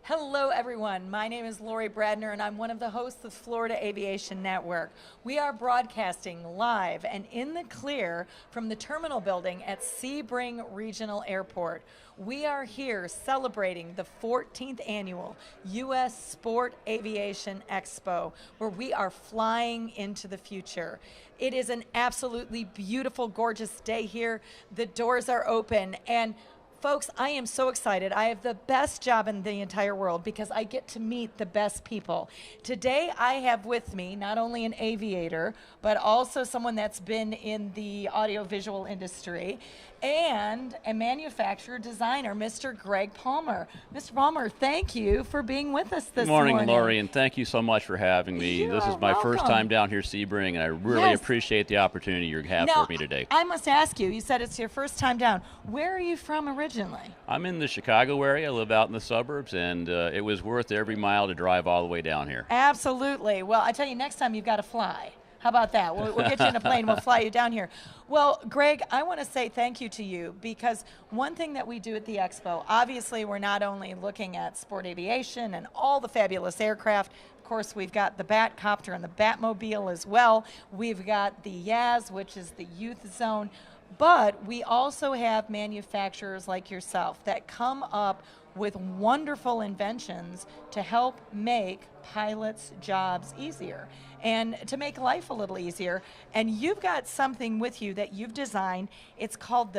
Hello, everyone. My name is Lori Bradner, and I'm one of the hosts of Florida Aviation Network. We are broadcasting live and in the clear from the terminal building at Sebring Regional Airport. We are here celebrating the 14th annual U.S. Sport Aviation Expo, where we are flying into the future. It is an absolutely beautiful, gorgeous day here. The doors are open, and folks, I am so excited. I have the best job in the entire world because I get to meet the best people. Today, I have with me not only an aviator, but also someone that's been in the audiovisual industry and a manufacturer designer, Mr. Greg Palmer. Mr. Palmer, thank you for being with us this morning. Good morning, Lori, and thank you so much for having me. This is my first time down here Sebring, and I really appreciate the opportunity you have for me today. I must ask you, you said it's your first time down. Where are you from originally? I'm in the Chicago area. I live out in the suburbs, and it was worth every mile to drive all the way down here. Absolutely. Well, I tell you, next time you've got to fly. How about that? We'll get you in a plane. We'll fly you down here. Well, Greg, I want to say thank you to you because one thing that we do at the Expo, obviously we're not only looking at sport aviation and all the fabulous aircraft. Of course, we've got the Batcopter and the Batmobile as well. We've got the Yaz, which is the youth zone. But we also have manufacturers like yourself that come up with wonderful inventions to help make pilots' jobs easier and to make life a little easier. And you've got something with you that you've designed. It's called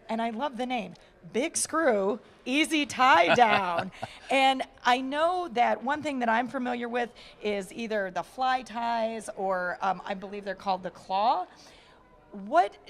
and I love the name, Big Screw, Easy Tie Down. And I know that one thing that I'm familiar with is either the fly ties or I believe they're called the claw.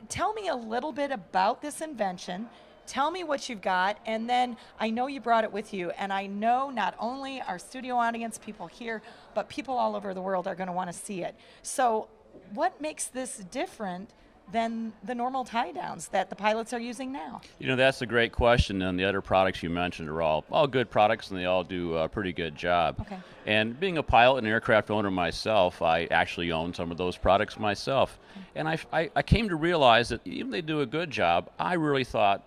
Tell me a little bit about this invention. Tell me what you've got, and then I know you brought it with you, and I know not only our studio audience, people here, but people all over the world are going to want to see it. So what makes this different than the normal tie downs that the pilots are using now? You know, that's a great question, and the other products you mentioned are all good products, and they all do a pretty good job. Okay. And being a pilot and aircraft owner myself, I actually own some of those products myself. Okay. And I came to realize that even they do a good job, I really thought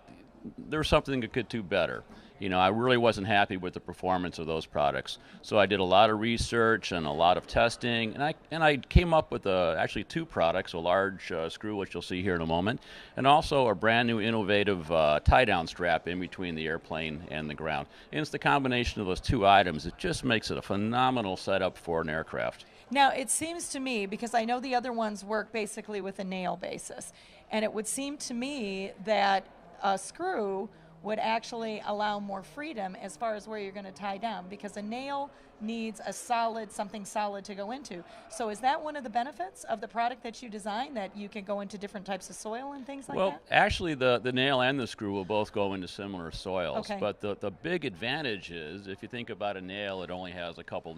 there's something that could do better. You know, I really wasn't happy with the performance of those products. So I did a lot of research and a lot of testing, and I came up with actually two products, a large screw, which you'll see here in a moment, and also a brand new innovative tie-down strap in between the airplane and the ground. And it's the combination of those two items that just makes it a phenomenal setup for an aircraft. Now, it seems to me, because I know the other ones work basically with a nail basis, and it would seem to me that a screw would actually allow more freedom as far as where you're going to tie down, because a nail needs something solid to go into. So is that one of the benefits of the product that you designed, that you can go into different types of soil and things like that? Well, actually the nail and the screw will both go into similar soils. Okay. But the big advantage is, if you think about a nail, it only has a couple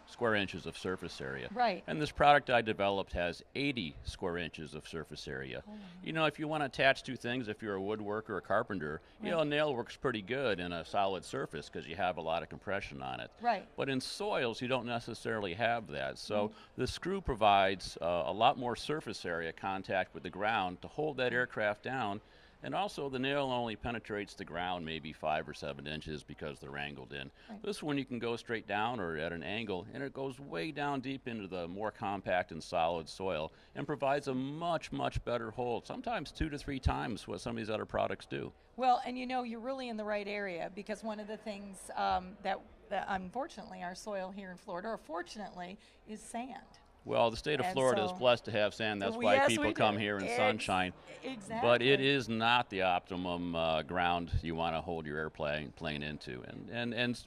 square inches of surface area. Right. And this product I developed has 80 square inches of surface area. Oh. You know, if you want to attach two things, if you're a woodworker or a carpenter, right, you know, a nail works pretty good in a solid surface because you have a lot of compression on it. Right. But in soils, you don't necessarily have that. So the screw provides a lot more surface area contact with the ground to hold that aircraft down. And also, the nail only penetrates the ground maybe 5 or 7 inches because they're angled in. Right. This one you can go straight down or at an angle, and it goes way down deep into the more compact and solid soil and provides a much, much better hold, sometimes 2 to 3 times what some of these other products do. Well, and you know, you're really in the right area, because one of the things that unfortunately our soil here in Florida, or fortunately, is sand. Well, the state of Florida is blessed to have sand. That's why people come here in sunshine. Exactly. But it is not the optimum ground you want to hold your airplane into. And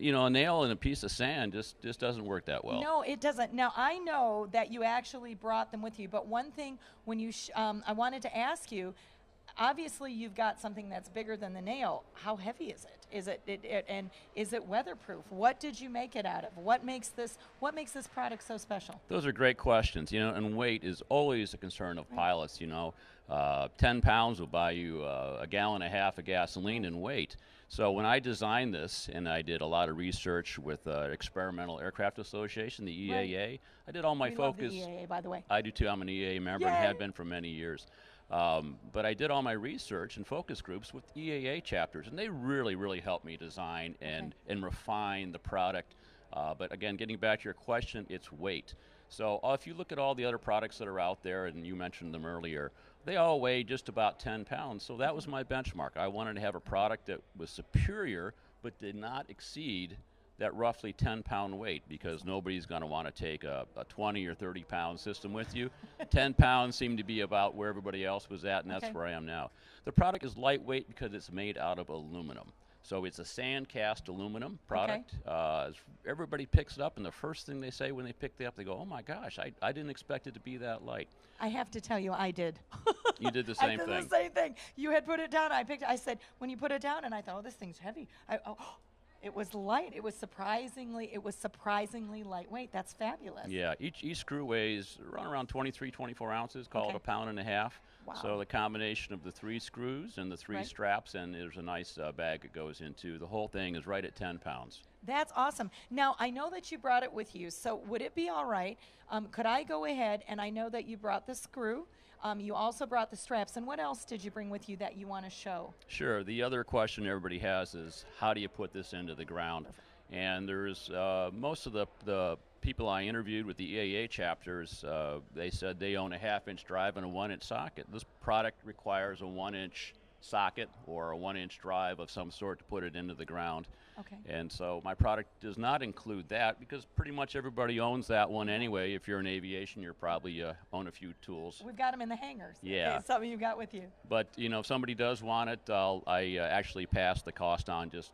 you know, a nail and a piece of sand just doesn't work that well. No, it doesn't. Now, I know that you actually brought them with you, but one thing when you I wanted to ask you, obviously you've got something that's bigger than the nail. How heavy is it? And is it weatherproof? What did you make it out of? What makes this product so special? Those are great questions. You know, and weight is always a concern of pilots. You know, 10 pounds will buy you a gallon and a half of gasoline in weight. So when I designed this, and I did a lot of research with Experimental Aircraft Association, the EAA, I did all my focus. Love the EAA, by the way. I do too. I'm an EAA member and have been for many years. But I did all my research and focus groups with EAA chapters, and they really helped me design and refine the product. But again, getting back to your question, it's weight. So if you look at all the other products that are out there, and you mentioned them earlier, they all weigh just about 10 pounds. So that was my benchmark. I wanted to have a product that was superior but did not exceed that roughly 10-pound weight, because nobody's going to want to take a 20 or 30-pound system with you. 10 pounds seemed to be about where everybody else was at, and that's where I am now. The product is lightweight because it's made out of aluminum. So it's a sand cast aluminum product. Everybody picks it up, and the first thing they say when they pick it up, they go, "Oh my gosh, I didn't expect it to be that light." I have to tell you, I did. You did the same thing. I did the same thing. You had put it down. I said, when you put it down, and I thought, oh, this thing's heavy. It was light. It was surprisingly lightweight. That's fabulous. Yeah, each screw weighs around 23, 24 ounces, call it a pound and a half. Wow. So the combination of the 3 screws and the 3 straps, and there's a nice bag it goes into. The whole thing is right at 10 pounds. That's awesome. Now, I know that you brought it with you, so would it be all right? Could I go ahead, and I know that you brought the screw, you also brought the straps, and what else did you bring with you that you want to show? Sure. The other question everybody has is, how do you put this into the ground? Perfect. And there's most of the people I interviewed with the EAA chapters, they said they own a 1/2-inch drive and a 1-inch socket. This product requires a 1-inch socket or a 1-inch drive of some sort to put it into the ground. Okay. And so my product does not include that, because pretty much everybody owns that one anyway. If you're in aviation, you're probably own a few tools. We've got them in the hangars. Yeah. Okay, some of you got with you. But if somebody does want it, I actually pass the cost on just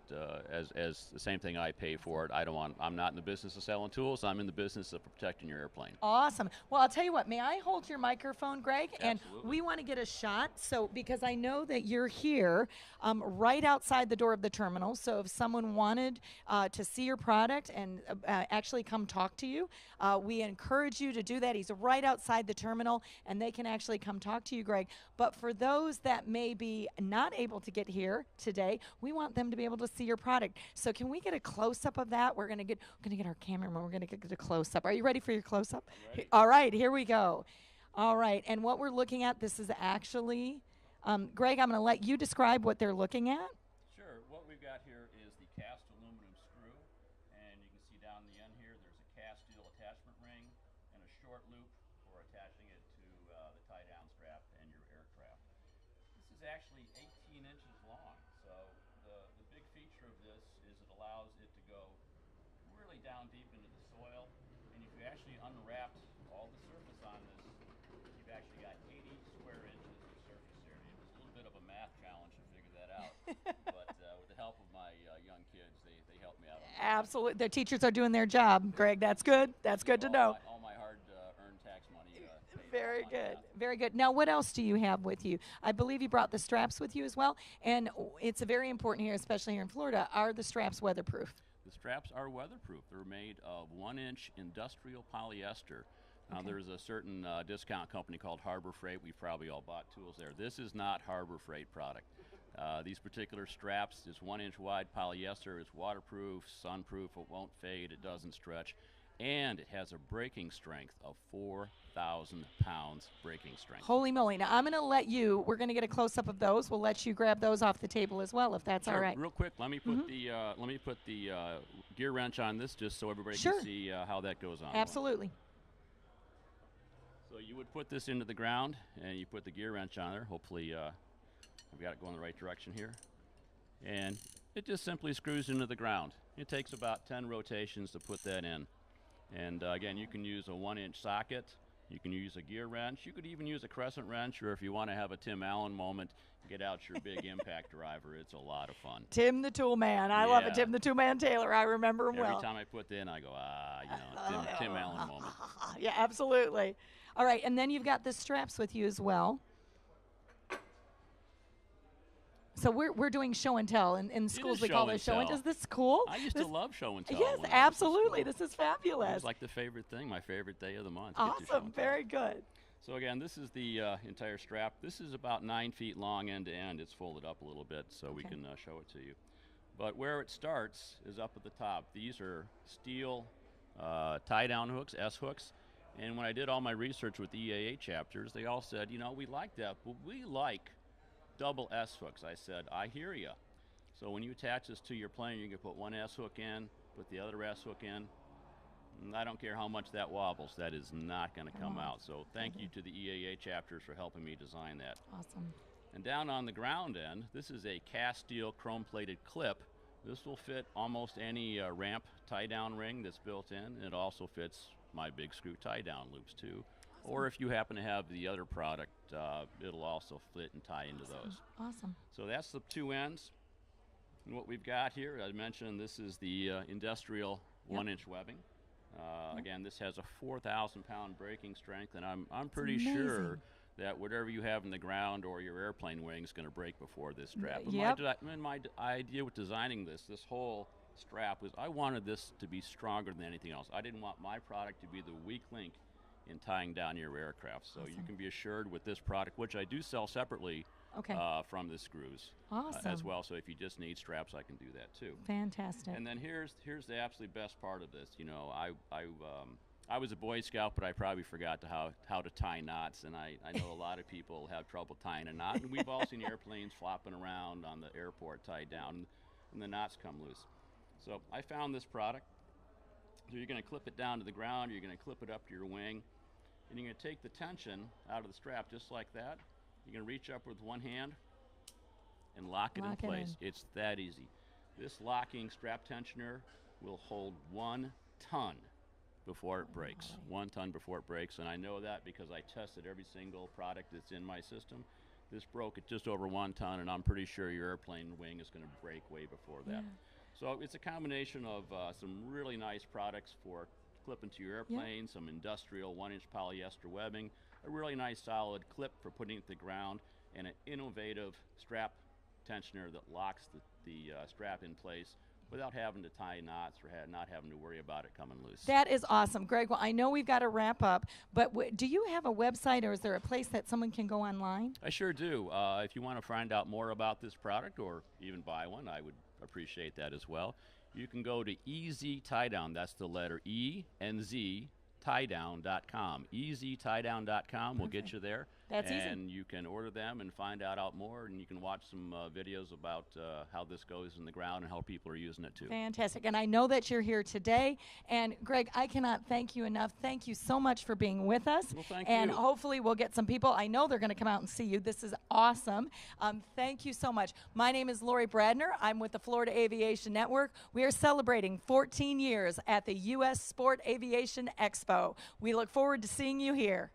as the same thing I pay for it. I'm not in the business of selling tools. I'm in the business of protecting your airplane. Awesome. Well, I'll tell you what. May I hold your microphone, Greg? Absolutely. And we want to get a shot. So because I know that you're here, right outside the door of the terminal. So if someone wanted to see your product and actually come talk to you, we encourage you to do that. He's right outside the terminal, and they can actually come talk to you, Greg. But for those that may be not able to get here today, we want them to be able to see your product. So can we get a close-up of that? We're going to get our cameraman. We're going to get a close-up. Are you ready for your close-up? All right, here we go. All right, and what we're looking at, this is actually, Greg, I'm going to let you describe what they're looking at. Sure. What we've got here is the cast aluminum screw, and you can see down the end here there's a cast steel attachment ring and a short loop for attaching it to the tie-down strap and your aircraft. This is actually 18 inches long, so the big feature of this is it allows it to go really down deep into the soil, and if you actually unwrapped all the surface on this, you've actually got 80 square inches of surface area. It was a little bit of a math challenge to figure that out, but with the help of my young kids, they helped me out. Absolutely. The teachers are doing their job, Greg. That's good. That's good to know. All my hard-earned tax money. Very good. Very good. Now, what else do you have with you? I believe you brought the straps with you as well, and it's very important here, especially here in Florida. Are the straps weatherproof? The straps are weatherproof. They're made of 1-inch industrial polyester. Now, there's a certain discount company called Harbor Freight. We've probably all bought tools there. This is not Harbor Freight product. These particular straps is 1-inch wide polyester. It's waterproof, sunproof. It won't fade. It doesn't stretch. And it has a braking strength of 4,000 pounds braking strength. Holy moly. Now, I'm going to let you, we're going to get a close-up of those. We'll let you grab those off the table as well, if that's all right. Real quick, let me put the gear wrench on this just so everybody can see how that goes on. Absolutely. So you would put this into the ground, and you put the gear wrench on there. Hopefully, I've got it going the right direction here. And it just simply screws into the ground. It takes about 10 rotations to put that in. And again, you can use a 1-inch socket. You can use a gear wrench. You could even use a crescent wrench, or if you want to have a Tim Allen moment, get out your big impact driver. It's a lot of fun. Tim the Tool Man. I love it. Tim the Tool Man Taylor. I remember him well. Every time I put that in, I go, Tim Allen moment. Yeah, absolutely. All right, and then you've got the straps with you as well. So we're doing show and tell. In schools we call it show and tell. Is this cool? I used to love show and tell. Yes, absolutely. This is fabulous. It was like the favorite thing, my favorite day of the month. Awesome. Very good. So again, this is the entire strap. This is about 9 feet long end to end. It's folded up a little bit so we can show it to you. But where it starts is up at the top. These are steel tie-down hooks, S-hooks. And when I did all my research with the EAA chapters, they all said, you know, we like that, but we like double S hooks. I said, I hear you. So when you attach this to your plane, you can put one S hook in, put the other S hook in. And I don't care how much that wobbles, that is not going to come out. So thank you to the EAA chapters for helping me design that. Awesome. And down on the ground end, this is a cast steel chrome-plated clip. This will fit almost any ramp tie-down ring that's built in. It also fits my big screw tie-down loops too. Awesome. Or if you happen to have the other product, it'll also fit and tie into those. Awesome. So that's the two ends. And what we've got here, I mentioned this is the industrial 1-inch webbing. Again, this has a 4,000-pound braking strength, and I'm pretty sure that whatever you have in the ground or your airplane wing is going to break before this strap. My idea with designing this whole strap was I wanted this to be stronger than anything else. I didn't want my product to be the weak link in tying down your aircraft. So you can be assured with this product, which I do sell separately from the screws as well. So if you just need straps, I can do that too. Fantastic. And then here's the absolutely best part of this. You know, I was a Boy Scout, but I probably forgot how to tie knots, and I know a lot of people have trouble tying a knot, and we've all seen airplanes flopping around on the airport tied down, and the knots come loose. So I found this product. So you're going to clip it down to the ground, you're going to clip it up to your wing, and you're going to take the tension out of the strap just like that. You're going to reach up with one hand and lock it in place. It's that easy. This locking strap tensioner will hold 1 ton before it breaks. 1 ton before it breaks, and I know that because I tested every single product that's in my system. This broke at just over 1 ton, and I'm pretty sure your airplane wing is going to break way before that. Yeah. So it's a combination of some really nice products for clipping to your airplane, some industrial 1-inch polyester webbing, a really nice solid clip for putting it to the ground, and an innovative strap tensioner that locks the strap in place without having to tie knots or not having to worry about it coming loose. That is awesome. Greg, well, I know we've got to wrap up, but do you have a website, or is there a place that someone can go online? I sure do. If you want to find out more about this product or even buy one, I would appreciate that as well. You can go to EZ Tiedown. That's the letter E and Z tiedown.com. EZTiedown.com will get you there. That's easy. And you can order them and find out more, and you can watch some videos about how this goes in the ground and how people are using it too. Fantastic. And I know that you're here today. And Greg, I cannot thank you enough. Thank you so much for being with us. Well, thank you. And you. Hopefully we'll get some people. I know they're going to come out and see you. This is awesome. Thank you so much. My name is Lori Bradner. I'm with the Florida Aviation Network. We are celebrating 14 years at the U.S. Sport Aviation Expo. We look forward to seeing you here.